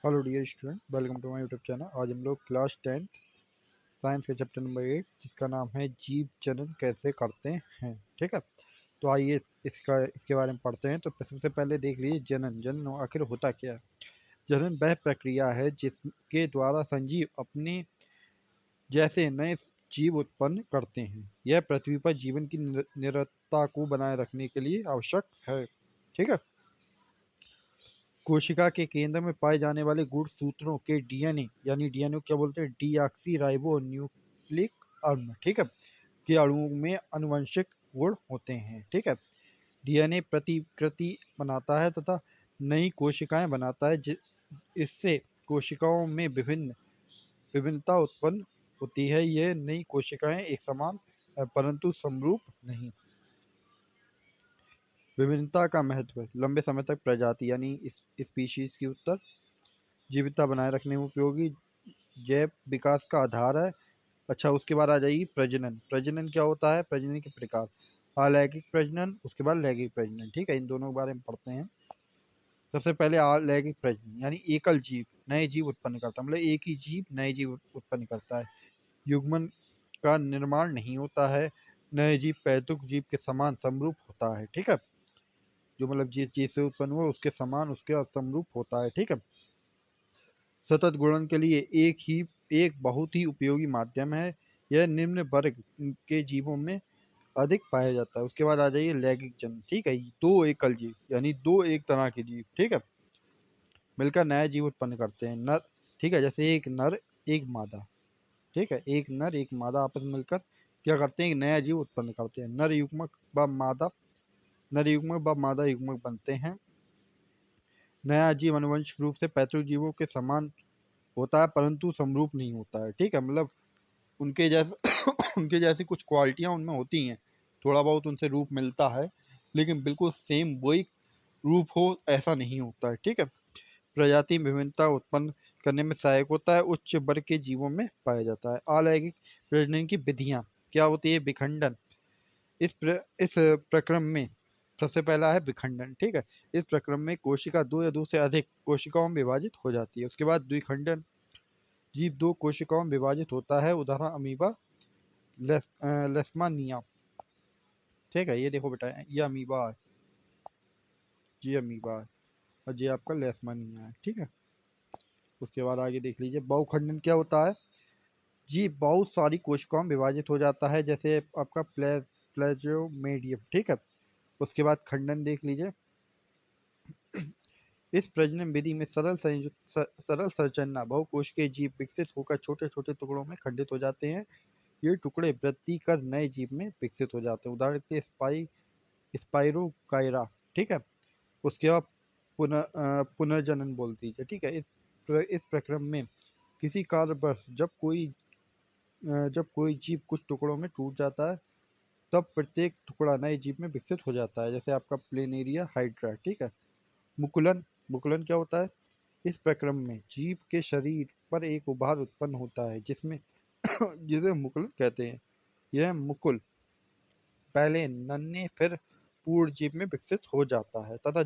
Hello dear student, welcome to my YouTube channel. आज हम लोग क्लास 10 साइंस के चैप्टर नंबर 8 जिसका नाम है जीव जनन कैसे करते हैं। ठीक है, तो आइए इसके बारे में पढ़ते हैं। तो सबसे पहले देख लीजिए जनन। जनन आखिर होता क्या है। जनन वह प्रक्रिया है जिसके द्वारा संजीव अपने जैसे नए जीव उत्पन्न करते हैं। यह पृथ्वी पर जीवन की निरंतरता को बनाए रखने के लिए आवश्यक है। ठीक है, कोशिका के केंद्र में पाए जाने वाले गुणसूत्रों के डीएनए यानी डीएनए क्या बोलते हैं, डीऑक्सी राइबो न्यूक्लिक अम्ल, ठीक है, के अणुओं में आनुवंशिक गुण होते हैं। ठीक है, डीएनए प्रतिकृति बनाता है तथा नई कोशिकाएं बनाता है। इससे कोशिकाओं में विभिन्नता उत्पन्न होती है। ये नई कोशिकाएं एक समान परंतु समरूप नहीं। विभिन्नता का महत्व। लंबे समय तक प्रजाति यानी स्पीशीज की उत्तर जीवितता बनाए रखने में उपयोगी, जैव विकास का आधार है। अच्छा, उसके बाद आ जाइए प्रजनन। प्रजनन क्या होता है, प्रजनन के प्रकार। अलैंगिक प्रजनन, उसके बाद लैंगिक प्रजनन। ठीक है, इन दोनों के बारे में पढ़ते हैं। सबसे पहले अलैंगिक प्रजनन यानी एकल जीव नए जीव उत्पन्न करता है, मतलब एक ही जीव नए जीव उत्पन्न करता है। युग्मन का निर्माण नहीं होता है। नए जीव पैतृक जीव के समान समरूप होता है। ठीक है, जो मतलब जिस चीज से उत्पन्न हुआ उसके समान उसके समरूप होता है। ठीक है, सतत गुणन के लिए एक बहुत ही उपयोगी माध्यम है। यह निम्न वर्ग के जीवों में अधिक पाया जाता है। उसके बाद आ जाइए लैंगिक जनन। ठीक है, दो एकल जीव यानी दो एक तरह के जीव, ठीक है, मिलकर नया जीव उत्पन्न करते हैं। नर, ठीक है, जैसे एक नर एक मादा। ठीक है, एक नर एक मादा आपस में मिलकर क्या करते हैं, एक नया जीव उत्पन्न करते हैं। नर युग्मक व मादा युग्मक बनते हैं। नया जीव आनुवंशिक रूप से पैतृक जीवों के समान होता है परंतु समरूप नहीं होता है। ठीक है, मतलब उनके जैसे उनके जैसी कुछ क्वालिटियां उनमें होती हैं, थोड़ा बहुत उनसे रूप मिलता है, लेकिन बिल्कुल सेम वही रूप हो ऐसा नहीं होता है। ठीक है, प्रजाति विभिन्नता उत्पन्न करने में सहायक होता है, उच्च वर्ग के जीवों में पाया जाता है। अलैंगिक प्रजनन की विधियां क्या होती है, विखंडन। इस प्रक्रम में सबसे पहला है विखंडन। ठीक है, इस प्रक्रम में कोशिका दो या दो से अधिक कोशिकाओं में विभाजित हो जाती है। उसके बाद द्विखंडन, जीव दो कोशिकाओं में विभाजित होता है। उदाहरण अमीबा, लेशमानिया। ठीक है, ये देखो बेटा, ये अमीबा है, ये अमीबा है, और ये आपका लेशमानिया है। ठीक है, उसके बाद आगे देख लीजिए बहुखंडन क्या होता है। जीव बहुत सारी कोशिकाओं में विभाजित हो जाता है, जैसे आपका प्लेज्योमेडियम। ठीक है, उसके बाद खंडन देख लीजिए। इस प्रजनन विधि में सरल संरचना बहुकोशिकीय जीव विकसित होकर छोटे छोटे टुकड़ों में खंडित हो जाते हैं। ये टुकड़े वृद्धि कर नए जीव में विकसित हो जाते हैं। उदाहरण के स्पाइरोकाइरा। ठीक है, उसके बाद पुनर्जनन बोल दीजिए। ठीक है, इस प्रक्रम में किसी कारणवश जब कोई जीव कुछ टुकड़ों में टूट जाता है, तब प्रत्येक टुकड़ा नए जीव में विकसित हो जाता है, जैसे आपका प्लेनेरिया हाइड्रा। ठीक है, मुकुलन। मुकुलन क्या होता है, इस प्रक्रम में जीव के शरीर पर एक उभार उत्पन्न होता है जिसमें जिसे मुकुलन कहते हैं। यह मुकुल पहले नन्हे फिर पूर्ण जीव में विकसित हो जाता है तथा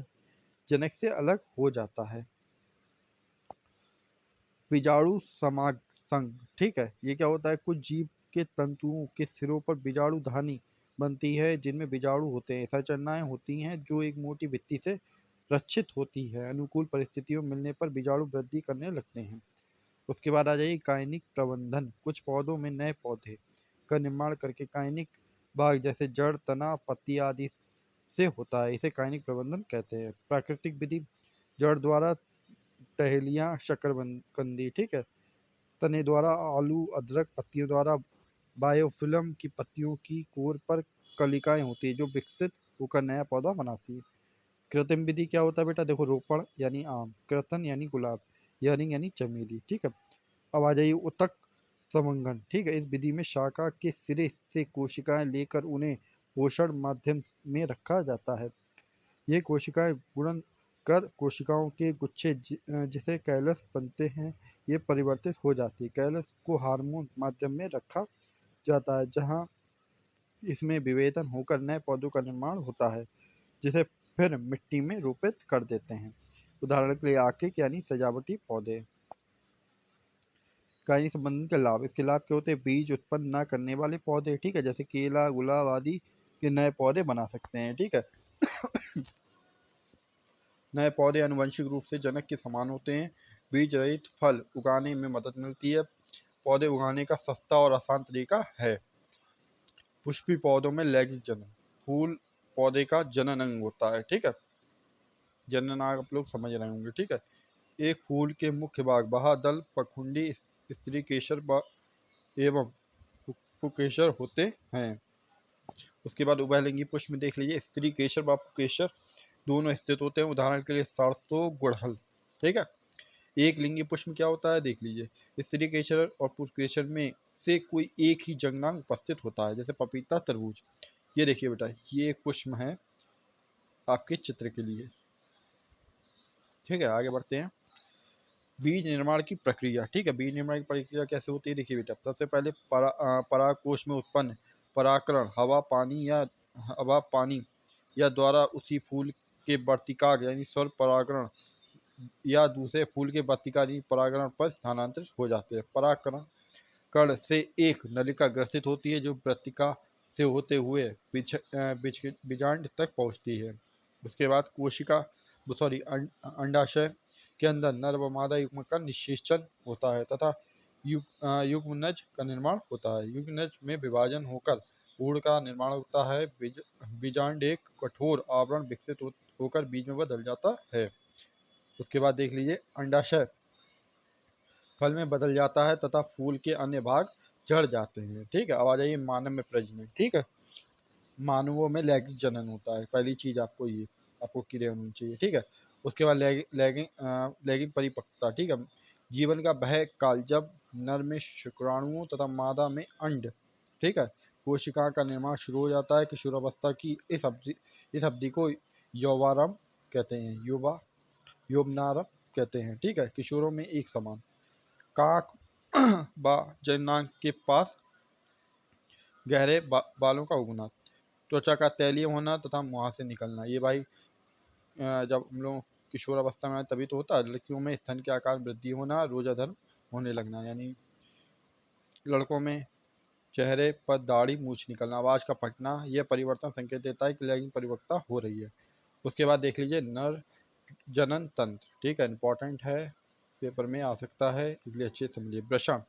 जनक से अलग हो जाता है। बीजाणु समासंग। ठीक है, ये क्या होता है, कुछ जीव के तंतुओं के सिरों पर बीजाणु धानी बनती है जिनमें बीजाणु होते हैं। संरचनाएं होती हैं जो एक मोटी भित्ति से रक्षित होती है। अनुकूल परिस्थितियों मिलने पर बीजाणु वृद्धि करने लगते हैं। उसके बाद आ जाइए कायनिक प्रबंधन। कुछ पौधों में नए पौधे का निर्माण करके कायनिक भाग जैसे जड़, तना, पत्ती आदि से होता है। इसे कायनिक प्रबंधन कहते हैं। प्राकृतिक विधि, जड़ द्वारा टहलियाँ, शकरकंदी। ठीक है, तने द्वारा आलू, अदरक, पत्तियों द्वारा बायोफिल्म की पत्तियों की कोर पर कलिकाएं होती है जो विकसित होकर नया पौधा बनाती है। कृत्रिम विधि क्या होता है बेटा, देखो, रोपण यानी आम, कृतन यानी गुलाब, यारिंग यानी चमेली। ठीक है, अब आ जाइए उतक समंगन। ठीक है, इस विधि में शाखा के सिरे से कोशिकाएं लेकर उन्हें पोषण माध्यम में रखा जाता है। ये कोशिकाएं गुणन कर कोशिकाओं के गुच्छे जिसे कैलस बनते हैं, ये परिवर्तित हो जाती है। कैलस को हार्मोन माध्यम में रखा जाता है जहां इसमें विभेदन होकर नए पौधों का निर्माण होता है, जिसे फिर मिट्टी में रोपित कर देते हैं। उदाहरण के लिए आर्किड यानी सजावटी पौधे। कई संबंधित लाभ, इसके लाभ क्या होते हैं? बीज उत्पन्न न करने वाले पौधे, ठीक है, जैसे केला, गुलाब आदि के नए पौधे बना सकते हैं, ठीक है। नए पौधे आनुवंशिक रूप से जनक के समान होते हैं। बीज रहित फल उगाने में मदद मिलती है। पौधे उगाने का सस्ता और आसान तरीका है। पुष्पी पौधों में लैंगिक जनन, फूल पौधे का जनन अंग होता है, ठीक है। जनन आप लोग समझ रहे होंगे, ठीक है। एक फूल के मुख्य भाग बाह्यदल, पखुंडी, स्त्री केसर एवं पुकेसर होते हैं। उसके बाद उभयलिंगी पुष्प में देख लीजिए, स्त्री केसर व पुकेसर दोनों स्थित होते हैं। उदाहरण के लिए सरसों, गुड़हल, ठीक है। एक लिंगी पुष्प में क्या होता है देख लीजिए, स्त्री केसर और पुष्पेसर में से कोई एक ही जंगनांग उपस्थित होता है, जैसे पपीता, तरबूज। ये देखिए बेटा, ये एक पुष्प है आपके चित्र के लिए, ठीक है। आगे बढ़ते हैं। बीज निर्माण की प्रक्रिया, ठीक है। बीज निर्माण की प्रक्रिया कैसे होती है देखिए बेटा, सबसे पहले परागकोश में उत्पन्न परागकण हवा पानी या द्वारा उसी फूल के वर्तिकाग्र यानी स्वर परागण या दूसरे फूल के वर्तिकाग्र परागण पर स्थानांतरित हो जाते हैं। परागकण कण से एक नलिका ग्रसित होती है जो वर्तिका से होते हुए बीजांड तक पहुंचती है। उसके बाद कोशिका सॉरी अंडाशय के अंदर नर व मादा युग्म का निषेचन होता है तथा युग्मनज का निर्माण होता है। युग्मनज में विभाजन होकर भ्रूण का निर्माण होता है। बीजांड एक कठोर आवरण विकसित होकर बीज में बदल जाता है। उसके बाद देख लीजिए, अंडाशय फल में बदल जाता है तथा फूल के अन्य भाग चढ़ जाते हैं, ठीक है। अब आ जाइए मानव में प्रजनन, ठीक है। मानवों में लैंगिक जनन होता है, पहली चीज आपको क्लियर होनी चाहिए, ठीक है। उसके बाद लैंगिक परिपक्वता, ठीक है। जीवन का वह काल जब नर में शुक्राणुओं तथा मादा में अंड, ठीक है, कोशिका का निर्माण शुरू हो जाता है। किशोरावस्था की इस अवधि को यौवारंभ कहते हैं, यौवनारंभ कहते हैं, ठीक है। किशोरों में एक समान काक व जननांग के पास गहरे बालों का उगना, त्वचा का तैलीय होना तथा मुहां से निकलना। ये भाई जब हम लोग किशोर अवस्था में आए तभी तो होता है। लड़कियों में स्तन के आकार में वृद्धि होना, रोजाधर होने लगना, यानी लड़कों में चेहरे पर दाढ़ी मूछ निकलना, आवाज का फटना, यह परिवर्तन संकेत देता है कि लैंगिक परिपक्वता हो रही है। उसके बाद देख लीजिए नर जनन तंत्र, ठीक है, इंपॉर्टेंट है, पेपर में आ सकता है, इसलिए अच्छे से समझिए। वृषण,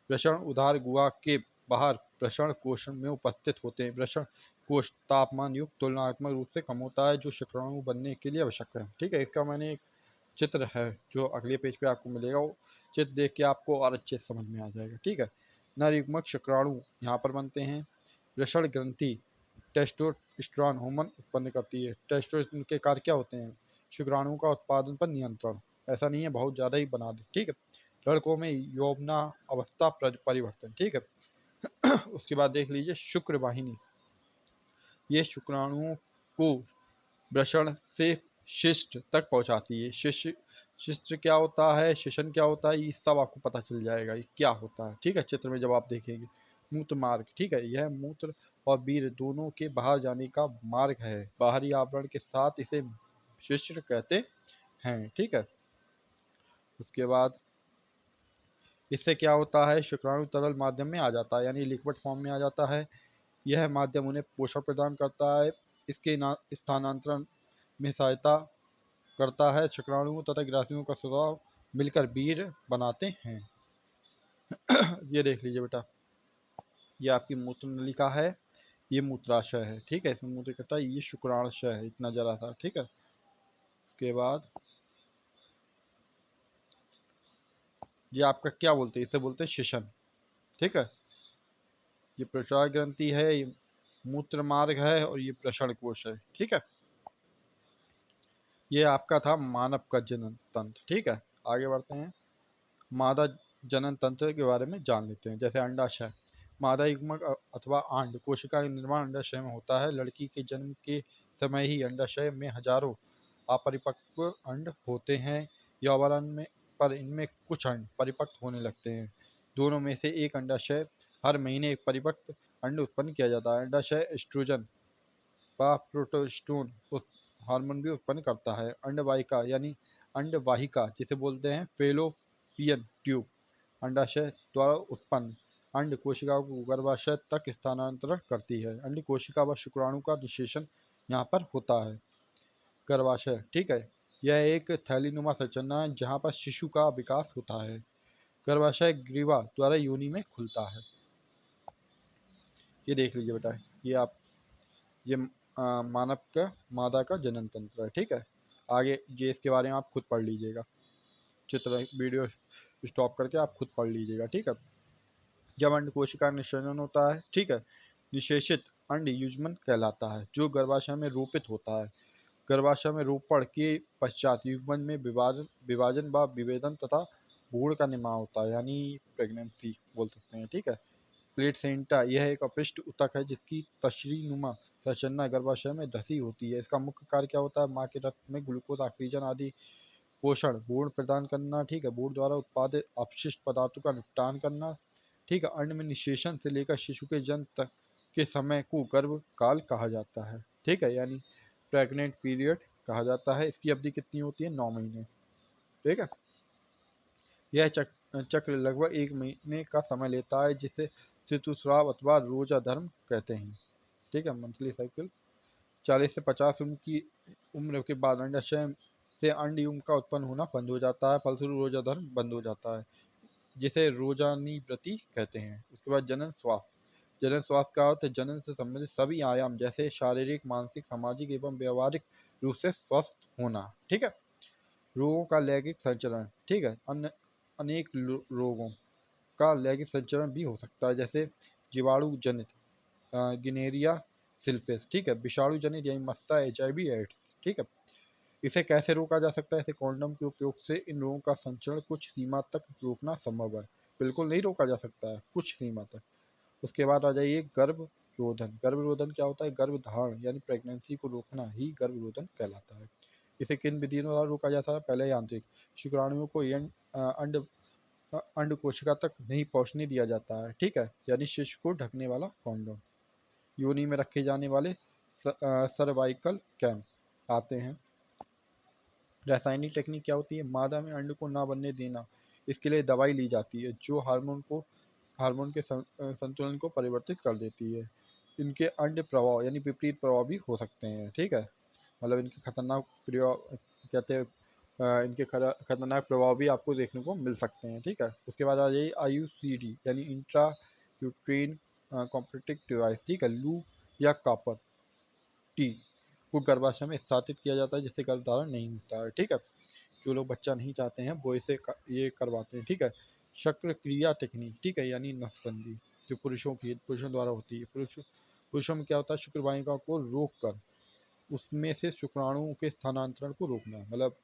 वृषण उदार गुहा के बाहर वृषण कोश में उपस्थित होते हैं। वृषण कोश तापमान युक्त तुलनात्मक रूप से कम होता है जो शुक्राणु बनने के लिए आवश्यक है, ठीक है। इसका मैंने एक चित्र है जो अगले पेज पे आपको मिलेगा, वो चित्र देख के आपको और अच्छे से समझ में आ जाएगा, ठीक है। नर युग्मक शुक्राणु यहाँ पर बनते हैं। वृषण ग्रंथि टेस्टोस्टेरोन हार्मोन उत्पन्न करती है। टेस्टोस्टेरोन के कार्य क्या होते हैं? शुक्राणुओं का उत्पादन पर नियंत्रण, ऐसा नहीं है बहुत ज़्यादा ही बना दे, ठीक है। लड़कों में यौवना अवस्था परिवर्तन, ठीक है। उसके बाद देख लीजिए शुक्र वाहिनी, ये शुक्राणुओं को वृषण से शिष्ट तक पहुंचाती है। शिष्ट क्या होता है, शिशन क्या होता है, ये सब आपको पता चल जाएगा ये क्या होता है, ठीक है, चित्र में जब आप देखेंगे। मूत्र मार्ग, ठीक है, यह मूत्र और वीर्य दोनों के बाहर जाने का मार्ग है। बाहरी आवरण के साथ इसे शिश्र कहते हैं, ठीक है। उसके बाद इससे क्या होता है, शुक्राणु तरल माध्यम में आ जाता है, यानी लिक्विड फॉर्म में आ जाता है। यह माध्यम उन्हें पोषण प्रदान करता है, इसके स्थानांतरण में सहायता करता है। शुक्राणुओं तथा ग्रासियों का स्वभाव मिलकर वीर्य बनाते हैं। ये देख लीजिए बेटा, ये आपकी मूत्र नलिका है, ये मूत्राशय है, ठीक है, इसमें मूत्र इकट्ठा, ये शुक्राणुशय है, इतना जरा सा, ठीक है। उसके बाद ये आपका क्या बोलते हैं, इसे बोलते हैं शिशन, ठीक है। ये प्रसार ग्रंथि है, ये मूत्र मार्ग है और ये प्रषण कोश है, ठीक है। ये आपका था मानव का जनन तंत्र, ठीक है। आगे बढ़ते हैं, मादा जनन तंत्र के बारे में जान लेते हैं। जैसे अंडाशय, मादा युग्मक अथवा आंड कोशिका का निर्माण अंडाशय में होता है। लड़की के जन्म के समय ही अंडाशय में हजारों अपरिपक्व अंड होते हैं। यौवन में पर इनमें कुछ अंड परिपक्व होने लगते हैं। दोनों में से एक अंडाशय हर महीने एक परिपक्व अंड उत्पन्न किया जाता है। अंडाशय एस्ट्रोजन व प्रोटोस्टोन हार्मोन भी उत्पन्न करता है। अंडवाहिका यानी अंडवाहिका जिसे बोलते हैं फेलोपियन ट्यूब अंडाशय द्वारा उत्पन्न अंड कोशिकाओं को गर्भाशय तक स्थानांतरण करती है। अंड कोशिका व शुक्राणु का निषेचन यहाँ पर होता है। गर्भाशय, ठीक है, यह एक थैलीनुमा संरचना है जहाँ पर शिशु का विकास होता है। गर्भाशय ग्रीवा द्वारा योनि में खुलता है। ये देख लीजिए बेटा, ये आप ये मानव का मादा का जनन तंत्र है, ठीक है। आगे ये इसके बारे में आप खुद पढ़ लीजिएगा, चित्र वीडियो स्टॉप करके आप खुद पढ़ लीजिएगा, ठीक है। जब अंड कोशिका निषेचन होता है, ठीक है, निषेचित अंड युग्मन कहलाता है जो गर्भाशय में रोपित होता है। गर्भाशय में रोपण के पश्चात युग्मन में विभाजन व विभेदन तथा भ्रूण का निर्माण होता है, यानी प्रेगनेंसी बोल सकते हैं, ठीक है। प्लेसेंटा यह एक अपृष्ठ ऊतक है जिसकी तशरीनुमा संरचना गर्भाशय में धसी होती है। इसका मुख्य कार्य क्या होता है? माँ के रक्त में ग्लूकोज, ऑक्सीजन आदि पोषण भ्रूण प्रदान करना, ठीक है। भ्रूण द्वारा उत्पादित अपशिष्ट पदार्थों का निपटान करना, ठीक है। अंड में निषेचन से लेकर शिशु के जन्म तक के समय को गर्भ काल कहा जाता है, ठीक है, यानी प्रेग्नेंट पीरियड कहा जाता है। इसकी अवधि कितनी होती है? 9 महीने, ठीक है। यह चक्र लगभग 1 महीने का समय लेता है जिसे ऋतुस्राव अथवा रोजा धर्म कहते हैं, ठीक है, मंथली साइकिल। 40 से 50 उम्र के बाद अंडाशय से अंड युग्म का उत्पन्न होना बंद हो जाता है, फलस्वरूप रोजा धर्म बंद हो जाता है जिसे रोजानिवृत्ति कहते हैं। उसके बाद जनन स्वास्थ्य। जनन स्वास्थ्य का अर्थ है जनन से संबंधित सभी आयाम जैसे शारीरिक, मानसिक, सामाजिक एवं व्यवहारिक रूप से स्वस्थ होना, ठीक है। रोगों का लैंगिक संचरण, ठीक है, अन्य अनेक रोगों का लैंगिक संचरण भी हो सकता है जैसे जीवाणु जनित गिनेरिया सिल्पेस, ठीक है, विषाणु जनित यानी मस्ता, HIV, एड्स, ठीक है। इसे कैसे रोका जा सकता है? इसे कॉन्डोम के उपयोग से इन रोगों का संचरण कुछ सीमा तक रोकना संभव है। बिल्कुल नहीं रोका जा सकता है, कुछ सीमा तक। उसके बाद आ जाइए गर्भरोधन। गर्भरोधन क्या होता है? गर्भधारण यानी प्रेगनेंसी को रोकना ही गर्भरोधन कहलाता है। इसे किन विधियों द्वारा रोका जाता है? पहले यांत्रिक, शुक्राणुओं को अंड अंड कोशिका तक नहीं पहुंचने दिया जाता है, ठीक है, यानी शिशु को ढकने वाला कॉन्डोम। योनि में रखे जाने वाले सर्वाइकल कैप आते हैं। रासायनिक टेक्निक क्या होती है? मादा में अंड को ना बनने देना, इसके लिए दवाई ली जाती है जो हार्मोन के संतुलन को परिवर्तित कर देती है। इनके अंड प्रभाव यानी विपरीत प्रभाव भी हो सकते हैं, ठीक है, मतलब इनके खतरनाक प्रयोग कहते हैं, इनके खतरनाक प्रभाव भी आपको देखने को मिल सकते हैं, ठीक है। उसके बाद आ जाइए IUCD यानी इंट्रा यूट्रीन कॉम्प्रेटिव डिवाइस, ठीक है, लूप या कॉपर टी को गर्भाशय में स्थापित किया जाता है जिससे गर्भधारण नहीं होता है, ठीक है। जो लोग बच्चा नहीं चाहते हैं वो ये करवाते हैं, ठीक है। शक्र क्रिया टेक्निक, ठीक है, यानी नसबंदी जो पुरुषों द्वारा होती है। पुरुषों में क्या होता है? शुक्र वाहिका को रोक कर उसमें से शुक्राणुओं के स्थानांतरण को रोकना, मतलब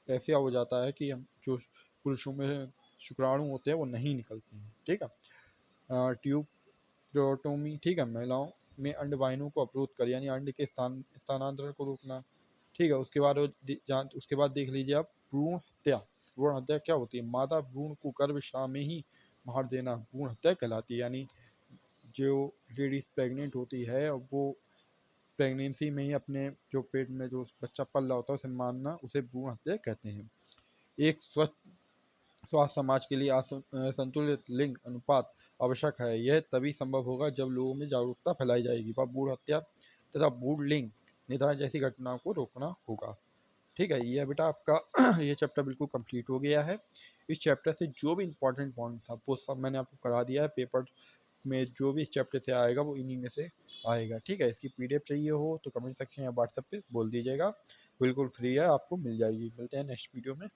ऐसा हो जाता है कि हम जो पुरुषों में शुक्राणु होते हैं वो नहीं निकलते हैं, ठीक है। ट्यूबरोटोमी, ठीक है, महिलाओं में अंड वाहिनियों को अवरोध कर यानी अंड के स्थानांतरण को रोकना, ठीक है। उसके बाद देख लीजिए आप भ्रूण हत्या। भ्रूण हत्या क्या होती है? मादा भ्रूण को गर्भाशय में ही मार देना भ्रूण हत्या कहलाती है, यानी जो लेडीज प्रेग्नेंट होती है वो प्रेगनेंसी में ही अपने जो पेट में जो बच्चा पल रहा होता है उसे मारना, उसे भ्रूण हत्या कहते हैं। एक स्वस्थ स्वास्थ्य समाज के लिए संतुलित लिंग अनुपात आवश्यक है। यह तभी संभव होगा जब लोगों में जागरूकता फैलाई जाएगी व भ्रूण हत्या तथा भ्रूण लिंग निदान जैसी घटनाओं को रोकना होगा, ठीक है। ये बेटा आपका ये चैप्टर बिल्कुल कंप्लीट हो गया है। इस चैप्टर से जो भी इंपॉर्टेंट पॉइंट था वो सब मैंने आपको करा दिया है। पेपर में जो भी इस चैप्टर से आएगा वो इन्हीं में से आएगा, ठीक है। इसकी PDF चाहिए हो तो कमेंट सेक्शन या व्हाट्सएप पे बोल दीजिएगा, बिल्कुल फ्री है, आपको मिल जाएगी। मिलते हैं नेक्स्ट वीडियो में।